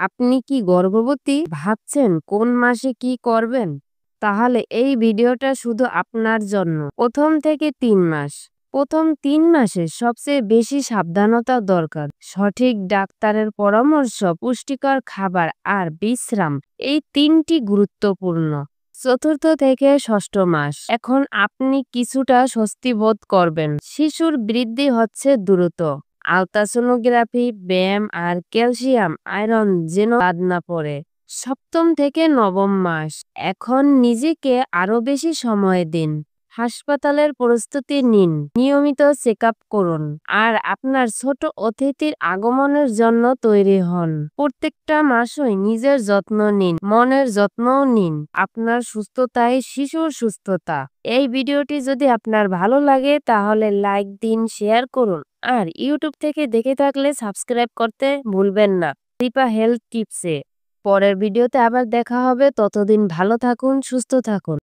আপনি কি গর্ভবতী ভাবছেন কোন মাসে কি করবেন? তাহলে এই ভিডিওটা শুধু আপনার জন্য। প্রথম থেকে ৩ মাস। প্রথম ৩ মাসে সবচেয়ে বেশি সাবধানতা দরকার। সঠিক ডাক্তারের পরামর্শ, পুষ্টিকর খাবার আর বিশ্রাম এই ৩টি গুরুত্বপূর্ণ। চতুর্থ থেকে ষষ্ঠ মাস। এখন আপনি কিছুটা স্বস্তি বোধ করবেন। শিশুর বৃদ্ধি হচ্ছে দ্রুত। আলট্রাসোনোগ্রাফি, ব্যায়াম আর ক্যালসিয়াম আয়রন যেন বাদ না পড়ে। সপ্তম থেকে নবম মাস। এখন নিজেকে আরো বেশি সময় দিন। হাসপাতালের প্রস্তুতি নিন, নিয়মিত চেক আপ করুন আর আপনার ছোট অতিথির আগমনের জন্য তৈরি হন। প্রত্যেকটা মাসই নিজের যত্ন নিন, মনের যত্নও নিন। আপনার সুস্থতাই শিশুর সুস্থতা। এই ভিডিওটি যদি আপনার ভালো লাগে তাহলে লাইক দিন, শেয়ার করুন আর ইউটিউব থেকে দেখে থাকলে সাবস্ক্রাইব করতে ভুলবেন না। দীপা হেলথ টিপসে পরের ভিডিওতে আবার দেখা হবে। ততদিন ভালো থাকুন, সুস্থ থাকুন।